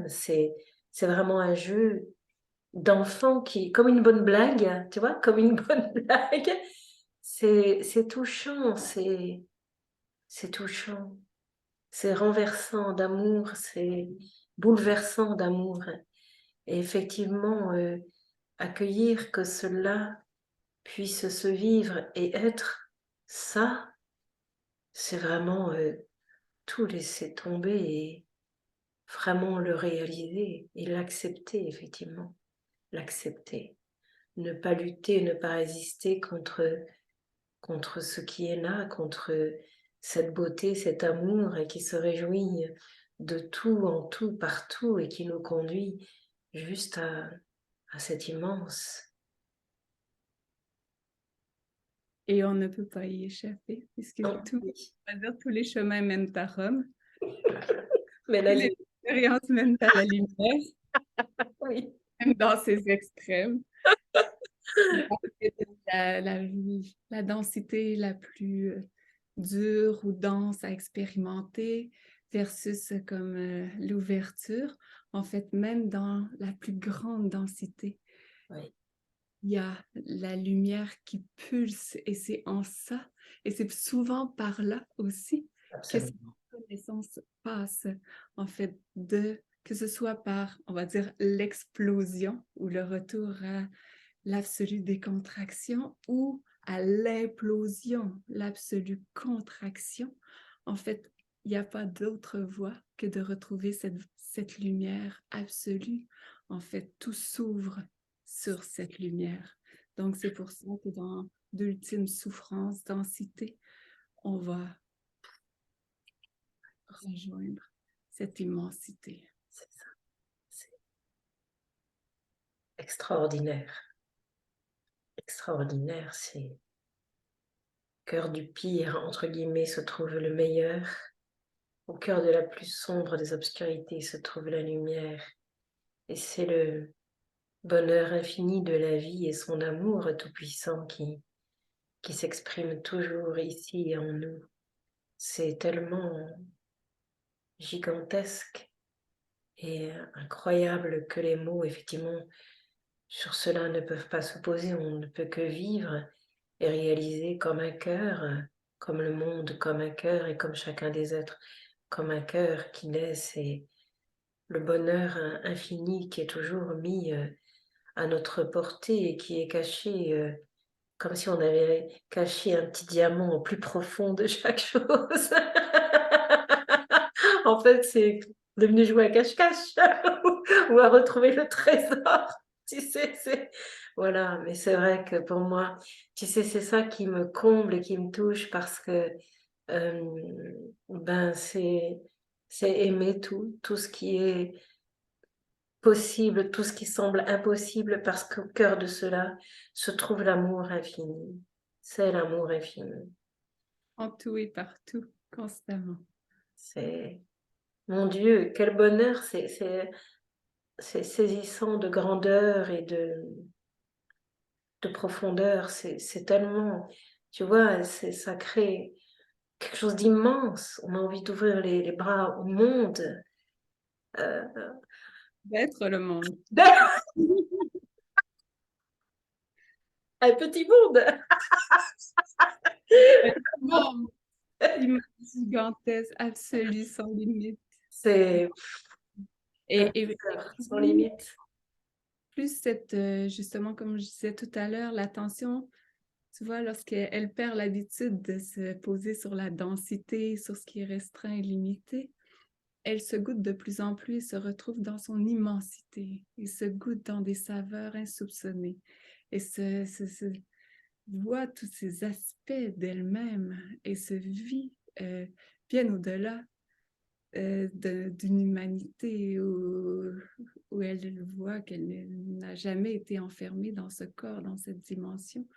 c'est vraiment un jeu d'enfant qui, comme une bonne blague, tu vois, comme une bonne blague. C'est touchant, c'est touchant, c'est renversant d'amour, c'est bouleversant d'amour. Et effectivement, accueillir que cela puisse se vivre et être ça, c'est vraiment tout laisser tomber et vraiment le réaliser et l'accepter, effectivement, l'accepter. Ne pas lutter, ne pas résister contre ce qui est là, contre cette beauté, cet amour et qui se réjouit de tout, en tout, partout et qui nous conduit juste à cet immense. Et on ne peut pas y échapper, puisque Non, tout, oui. on va dire, tous les chemins mènent à Rome, Mais toutes la les vie, expériences mènent à la lumière, oui. même dans ces extrêmes. La densité la plus dure ou dense à expérimenter versus comme l'ouverture. En fait, même dans la plus grande densité, Oui, il y a la lumière qui pulse et c'est en ça. Et c'est souvent par là aussi que cette absolument. connaissance passe, en fait, que ce soit par, on va dire, l'explosion ou le retour à l'absolue décontraction ou à l'implosion, l'absolue contraction. En fait, il n'y a pas d'autre voie que de retrouver cette lumière absolue. En fait, tout s'ouvre sur cette lumière. Donc, c'est pour ça que dans d'ultime souffrance, densité, on va rejoindre cette immensité. C'est ça. C'est extraordinaire. Extraordinaire, c'est au cœur du pire, entre guillemets, se trouve le meilleur. Au cœur de la plus sombre des obscurités se trouve la lumière. Et c'est le bonheur infini de la vie et son amour tout-puissant qui s'exprime toujours ici en nous. C'est tellement gigantesque et incroyable que les mots, effectivement, sur cela ne peuvent pas s'opposer. On ne peut que vivre et réaliser comme un cœur, comme le monde, comme un cœur et comme chacun des êtres, comme un cœur qui naisse et le bonheur infini qui est toujours mis à notre portée et qui est caché comme si on avait caché un petit diamant au plus profond de chaque chose. En fait, c'est devenu jouer à cache-cache ou à retrouver le trésor. Tu sais, c'est... Voilà, mais c'est vrai que pour moi, tu sais, c'est ça qui me comble et qui me touche parce que ben c'est aimer tout ce qui est possible, tout ce qui semble impossible, parce qu'au cœur de cela se trouve l'amour infini. C'est l'amour infini. En tout et partout, constamment. C'est, mon Dieu, quel bonheur, c'est saisissant de grandeur et de profondeur. C'est tellement, tu vois, ça crée quelque chose d'immense. On a envie d'ouvrir les bras au monde. Euh, D'être le monde. un petit monde. Monde gigantesque, absolu, sans limite. C'est un Et cœur sans limite. plus cette, justement, comme je disais tout à l'heure, l'attention Tu vois, lorsqu'elle perd l'habitude de se poser sur la densité, sur ce qui est restreint et limité, elle se goûte de plus en plus et se retrouve dans son immensité. Et se goûte dans des saveurs insoupçonnées. Et se voit tous ces aspects d'elle-même et se vit bien au-delà d'une humanité où elle voit qu'elle n'a jamais été enfermée dans ce corps, dans cette dimension,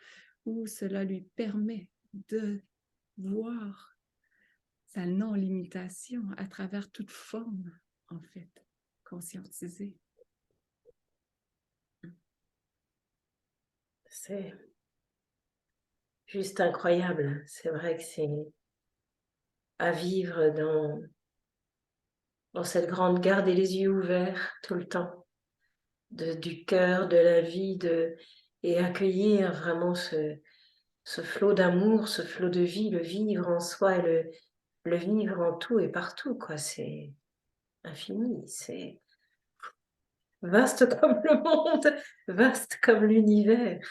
où cela lui permet de voir sa non-limitation à travers toute forme, en fait, conscientisée. C'est juste incroyable. C'est vrai que c'est à vivre dans cette grande garde et les yeux ouverts tout le temps, du cœur, de la vie, et accueillir vraiment ce flot d'amour, ce flot de vie, le vivre en soi et le vivre en tout et partout, quoi. C'est infini, c'est vaste comme le monde, vaste comme l'univers.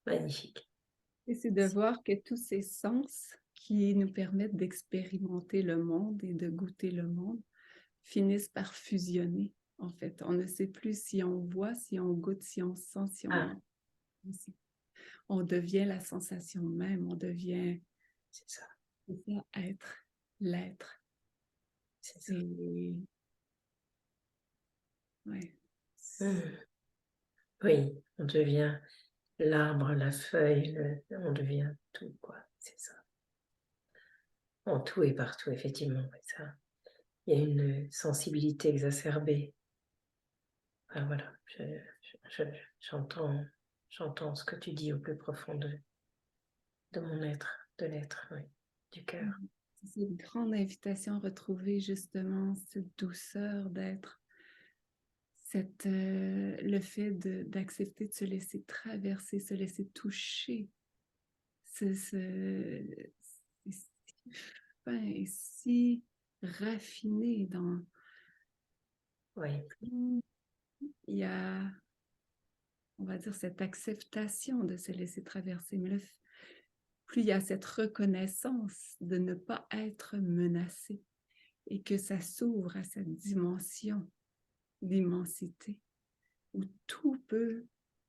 Magnifique. Et c'est de voir que tous ces sens qui nous permettent d'expérimenter le monde et de goûter le monde finissent par fusionner, en fait. On ne sait plus si on voit, si on goûte, si on sent, si on Ah, entend. On devient la sensation même, on devient c'est ça. être, l'être. C'est ça. Et ouais. Oui, on devient l'arbre, la feuille, on devient tout, quoi. C'est ça. En tout et partout, effectivement. Ça. Il y a une sensibilité exacerbée. Ah, voilà, j'entends ce que tu dis au plus profond de mon être, de l'être, oui, du cœur. C'est une grande invitation à retrouver justement cette douceur d'être, le fait d'accepter de se laisser traverser, se laisser toucher. C'est si fin et si raffiné dans... Oui. Il y a, on va dire, cette acceptation de se laisser traverser, mais plus il y a cette reconnaissance de ne pas être menacé et que ça s'ouvre à cette dimension d'immensité où tout peut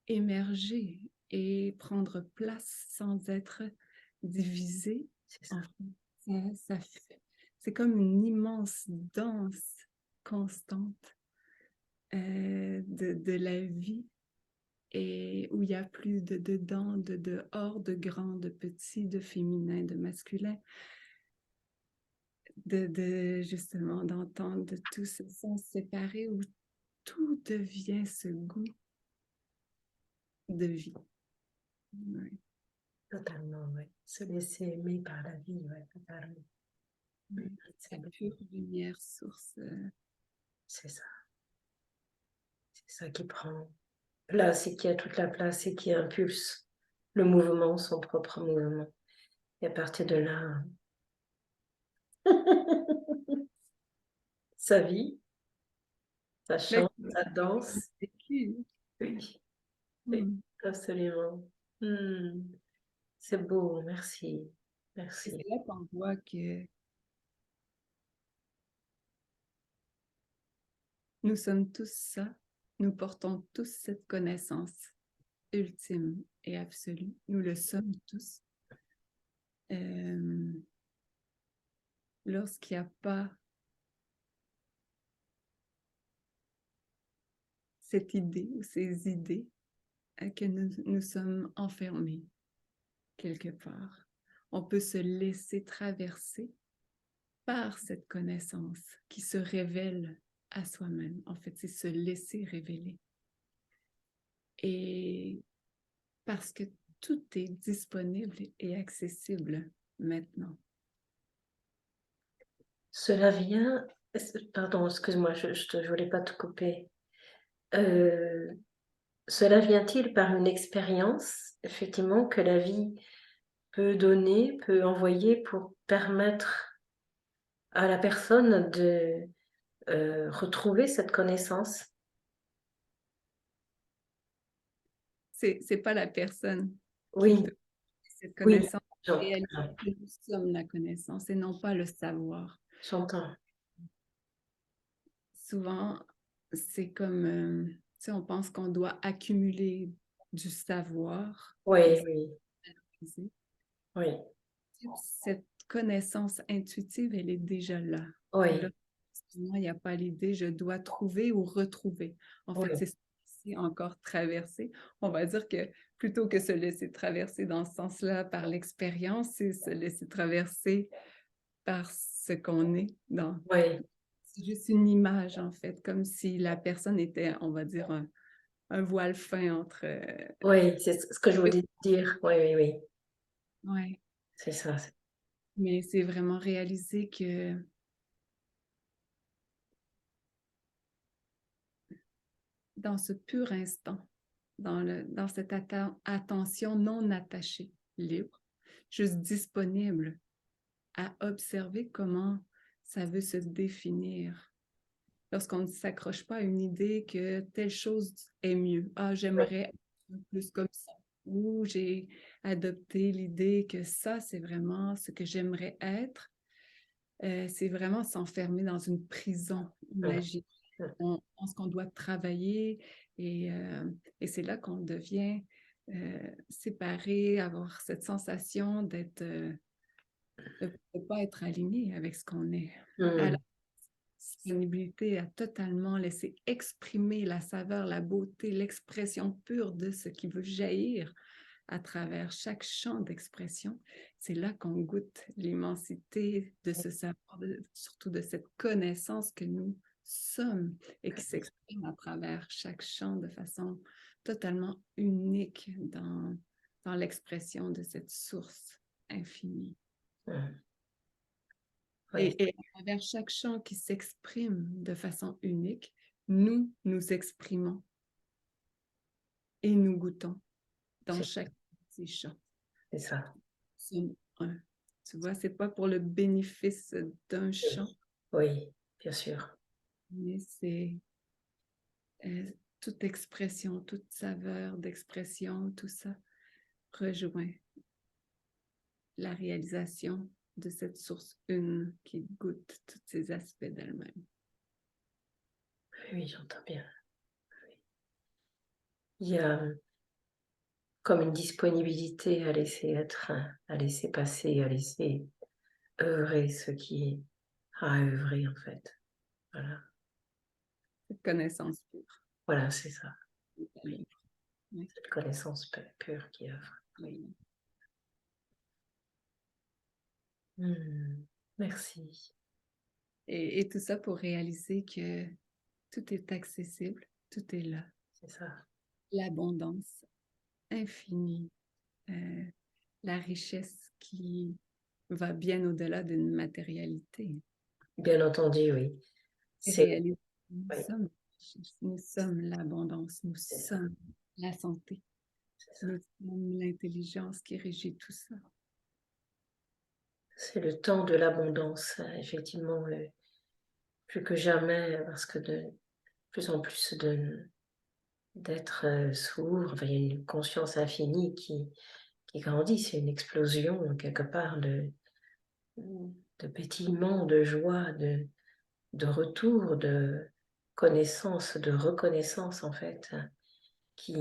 émerger et prendre place sans être divisé. C'est comme une immense danse constante de la vie et où il n'y a plus de dedans, de dehors, de grand, de petit, de féminin, de masculin, justement d'entendre de tous ces sens séparés où tout devient ce goût de vie. Ouais. Totalement, oui. Se laisser aimer par la vie, oui, totalement. C'est la pure lumière source. C'est ça. C'est ça qui prend place et qui a toute la place et qui impulse le mouvement, son propre mouvement. Et à partir de là, sa vie, ça chante, ça danse. Oui, oui, absolument. C'est beau, merci. Merci. C'est là qu'on voit que nous sommes tous ça, nous portons tous cette connaissance ultime et absolue. Nous le sommes tous. Lorsqu'il n'y a pas cette idée ou ces idées que nous sommes enfermés quelque part, on peut se laisser traverser par cette connaissance qui se révèle à soi-même. En fait, c'est se laisser révéler. Et parce que tout est disponible et accessible maintenant. Cela vient, pardon, excuse-moi, je ne voulais pas te couper. Cela vient-il par une expérience, effectivement, que la vie peut donner, peut envoyer pour permettre à la personne de retrouver cette connaissance? C'est pas la personne. qui Oui, peut cette oui, connaissance, réaliser que nous sommes la connaissance et non pas le savoir. j'entends. Souvent, c'est comme, tu sais, on pense qu'on doit accumuler du savoir pour Oui, oui, s'organiser. oui, Cette connaissance intuitive, elle est déjà là. Là, oui, il n'y a pas l'idée, je dois trouver ou retrouver. En fait, oui, c'est encore traverser. On va dire que plutôt que se laisser traverser dans ce sens-là par l'expérience, c'est se laisser traverser par ce qu'on est dans. oui, C'est juste une image, en fait, comme si la personne était, on va dire, un voile fin entre... oui, c'est ce que je voulais dire. Oui, oui, oui, ouais. c'est ça. Mais c'est vraiment réaliser que dans ce pur instant, dans cette attention non attachée, libre, juste disponible à observer comment ça veut se définir. Lorsqu'on ne s'accroche pas à une idée que telle chose est mieux. Ah, Oui, j'aimerais être plus comme ça. Ou j'ai adopté l'idée que ça, c'est vraiment ce que j'aimerais être. C'est vraiment s'enfermer dans une prison oui, imaginaire. On pense qu'on doit travailler et c'est là qu'on devient séparé, avoir cette sensation d'être, de ne pas être aligné avec ce qu'on est. À la mm, disponibilité à totalement laisser exprimer la saveur, la beauté, l'expression pure de ce qui veut jaillir à travers chaque champ d'expression, c'est là qu'on goûte l'immensité de ce savoir, surtout de cette connaissance que nous sommes et qui s'exprime à travers chaque champ de façon totalement unique dans l'expression de cette source infinie. mm, oui, Et à travers chaque champ qui s'exprime de façon unique, nous nous exprimons et nous goûtons dans c'est chaque petit champ. c'est ça. Sommes un. Tu vois, c'est pas pour le bénéfice d'un champ, Oui, oui, bien sûr. mais c'est toute expression, toute saveur d'expression, tout ça rejoint la réalisation de cette source une qui goûte tous ces aspects d'elle-même. Oui, j'entends bien. Il y a comme une disponibilité à laisser être, à laisser passer, à laisser œuvrer ce qui est à œuvrer en fait. Voilà, Cette connaissance pure. voilà, c'est ça. Oui, Oui, cette connaissance pure qui œuvre. Oui. oui. Merci. Et tout ça pour réaliser que tout est accessible, tout est là. C'est ça. L'abondance infinie, euh, la richesse qui va bien au-delà d'une matérialité. Bien entendu, oui. Et C'est réaliser que oui, nous sommes l'abondance, nous c'est ça, sommes la santé, c'est ça. nous sommes l'intelligence qui régit tout ça. C'est le temps de l'abondance, effectivement, plus que jamais, parce que de plus en plus d'être s'ouvre, enfin, il y a une conscience infinie qui grandit, c'est une explosion quelque part de pétillement, de joie, de retour, de connaissance, de reconnaissance en fait, qui,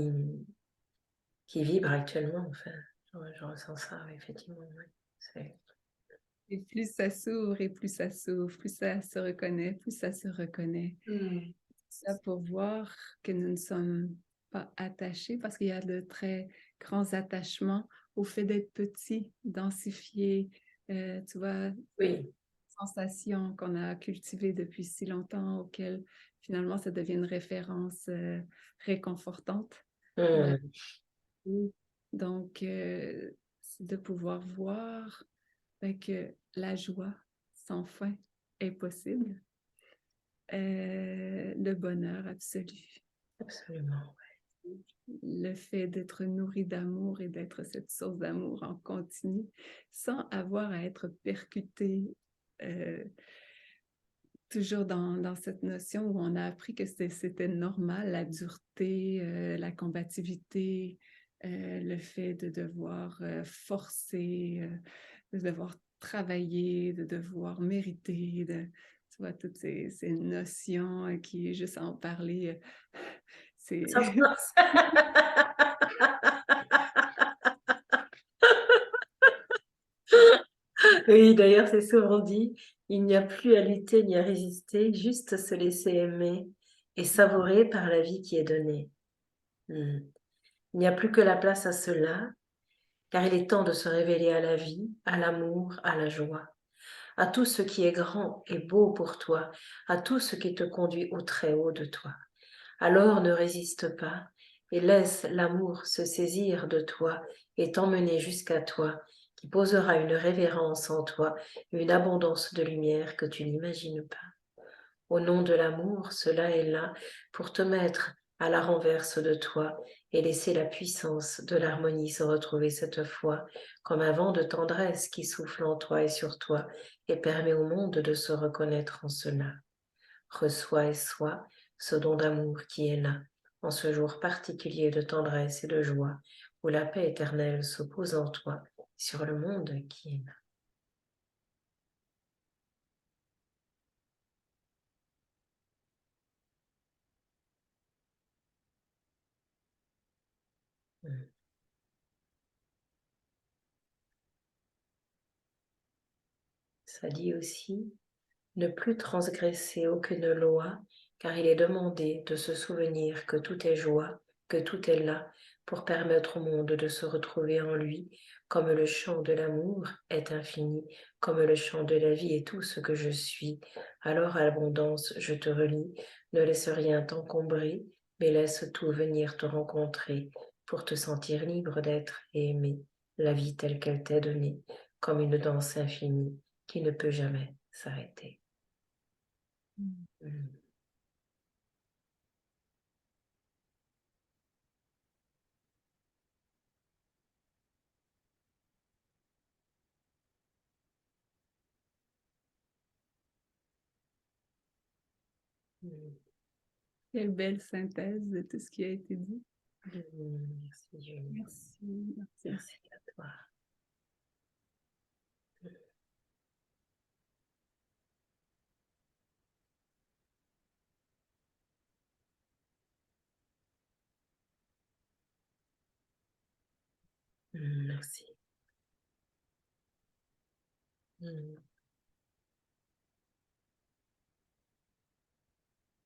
qui vibre actuellement. Enfin, je ressens ça, oui, effectivement. Oui. Et plus ça s'ouvre et plus ça s'ouvre, plus ça se reconnaît, plus ça se reconnaît. Mm. Ça pour voir que nous ne sommes pas attachés parce qu'il y a de très grands attachements au fait d'être petit, densifié, tu vois, Oui. sensations qu'on a cultivées depuis si longtemps auxquelles finalement ça devient une référence réconfortante pour la Mm. vie. Donc, c'est de pouvoir voir que la joie sans fin est possible, le bonheur absolu. Absolument. Le fait d'être nourri d'amour et d'être cette source d'amour en continu sans avoir à être percuté toujours dans cette notion où on a appris que c'était normal, la dureté, la combativité, le fait de devoir forcer, de devoir travailler, de devoir mériter, tu vois, toutes ces notions qui, juste en parler, c'est... Ça se passe. Oui, d'ailleurs, c'est souvent dit, il n'y a plus à lutter ni à résister, juste se laisser aimer et savourer par la vie qui est donnée. Il n'y a plus que la place à cela, car il est temps de se révéler à la vie, à l'amour, à la joie, à tout ce qui est grand et beau pour toi, à tout ce qui te conduit au très haut de toi. Alors ne résiste pas et laisse l'amour se saisir de toi et t'emmener jusqu'à toi, qui posera une révérence en toi, une abondance de lumière que tu n'imagines pas. Au nom de l'amour, cela est là pour te mettre à la renverse de toi et laisser la puissance de l'harmonie se retrouver cette fois, comme un vent de tendresse qui souffle en toi et sur toi et permet au monde de se reconnaître en cela. Reçois et sois ce don d'amour qui est là, en ce jour particulier de tendresse et de joie, où la paix éternelle se pose en toi sur le monde qui est là. Ça dit aussi ne plus transgresser aucune loi, car il est demandé de se souvenir que tout est joie, que tout est là, pour permettre au monde de se retrouver en lui, comme le chant de l'amour est infini, comme le chant de la vie est tout ce que je suis. Alors à l'abondance, je te relie, ne laisse rien t'encombrer, mais laisse tout venir te rencontrer, pour te sentir libre d'être et aimer la vie telle qu'elle t'est donnée, comme une danse infinie qui ne peut jamais s'arrêter. Quelle belle synthèse de tout ce qui a été dit. Merci Julie. Merci, merci. Merci à toi. Merci.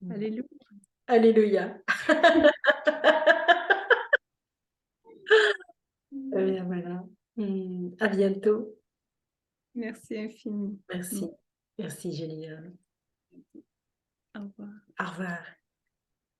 Alléluia. Alléluia. Eh bien, voilà. À bientôt. Merci infiniment. Merci. Merci Julie. Au revoir. Au revoir.